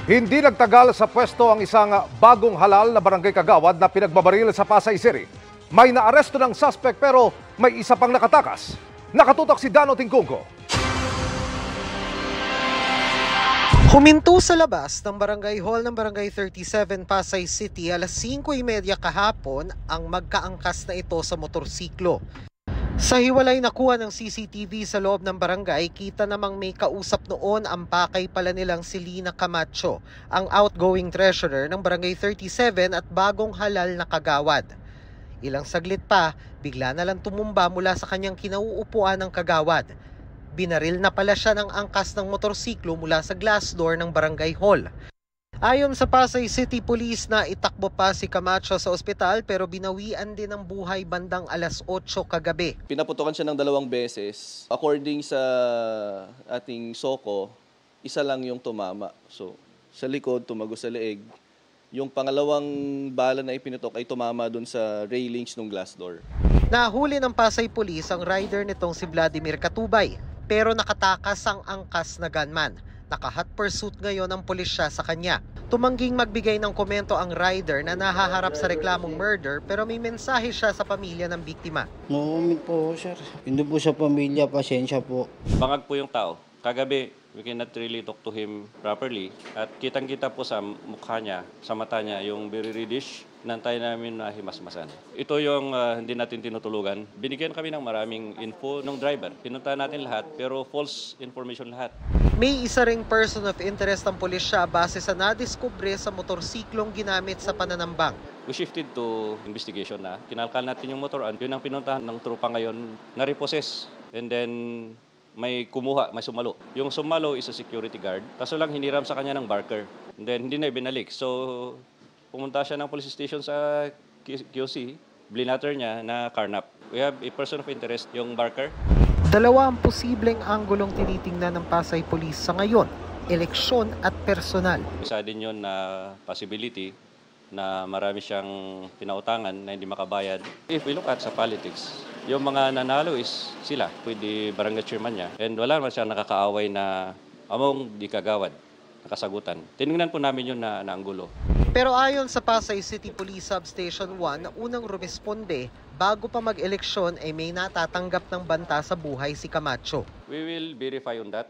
Hindi nagtagal sa pwesto ang isang bagong halal na barangay kagawad na pinagbabaril sa Pasay City. May naaresto ng suspect pero may isa pang nakatakas. Nakatutok si Dano Tingkungko. Huminto sa labas ng Barangay Hall ng Barangay 37 Pasay City alas 5:30 kahapon ang magkaangkas na ito sa motorsiklo. Sa hiwalay na kuha ng CCTV sa loob ng barangay, kita namang may kausap noon ang pakay pala nilang si Lina Camacho, ang outgoing treasurer ng Barangay 37 at bagong halal na kagawad. Ilang saglit pa, bigla na lang tumumba mula sa kanyang kinauupuan ng kagawad. Binaril na pala siya ng angkas ng motorsiklo mula sa glass door ng Barangay Hall. Ayon sa Pasay City Police na itakbo pa si Camacho sa ospital pero binawian din ng buhay bandang alas 8 kagabi. Pinaputukan siya ng 2 beses. According sa ating SOCO, isa lang yung tumama. So, sa likod, tumago sa leeg. Yung pangalawang bala na ipinutok ay tumama dun sa railings ng glass door. Nahuli ng Pasay Police ang rider nitong si Vladimir Katubay pero nakatakas ang angkas na gunman. Naka-hot pursuit ngayon ang pulisya sa kanya. Tumangging magbigay ng komento ang rider na nahaharap sa reklamong murder pero may mensahe siya sa pamilya ng biktima. No comment po, sir. Hindi po sa pamilya, pasensya po. Bangag po yung tao. Kagabi, we cannot really talk to him properly. At kitang-kita po sa mukha niya, sa mata niya, yung very reddish. Nantay namin na himasmasan. Ito yung hindi natin tinutulugan. Binigyan kami ng maraming info ng driver. Pinunta natin lahat pero false information lahat. May isa ring person of interest ang pulisya base sa nadiskubre sa motorsiklong ginamit sa pananambang. We shifted to investigation na. Kinalkal natin yung motor. Yun ang pinuntahan ng trupa ngayon na repossess. And then may kumuha, may sumalo. Yung sumalo is a security guard. Kaso lang hiniram sa kanya ng barker. And then hindi na ibinalik. So pumunta siya ng police station sa QC, blinatter niya na carnap. We have a person of interest, yung barker. Dalawa ang posibleng anggulong tinitingnan ng Pasay Police sa ngayon, eleksyon at personal. Isa din yun na possibility na marami siyang pinautangan na hindi makabayad. If we look at sa politics, yung mga nanalo is sila, pwede barangay chairman niya. And wala naman siya nakakaaway na among di kagawad, nakasagutan. Tinignan po namin yun na anggulo. Pero ayon sa Pasay City Police Substation 1 na unang rumisponde, bago pa mag-eleksyon ay may natatanggap ng banta sa buhay si Camacho. We will verify on that.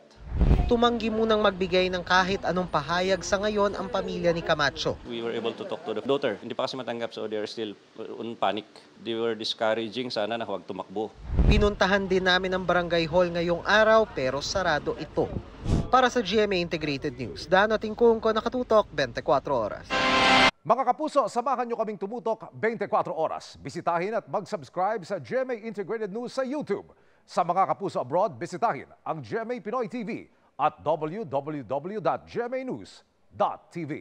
Tumanggi munang magbigay ng kahit anong pahayag sa ngayon ang pamilya ni Camacho. We were able to talk to the daughter. Hindi pa kasi matanggap, so they are still on panic. They were discouraging sana na huwag tumakbo. Pinuntahan din namin ang Barangay Hall ngayong araw pero sarado ito. Para sa GMA Integrated News, Dano Tingkungko, nakatutok 24 oras. Mga kapuso, samahan nyo kaming tumutok 24 oras. Bisitahin at mag-subscribe sa GMA Integrated News sa YouTube. Sa mga kapuso abroad, bisitahin ang GMA Pinoy TV at www.gmanews.tv.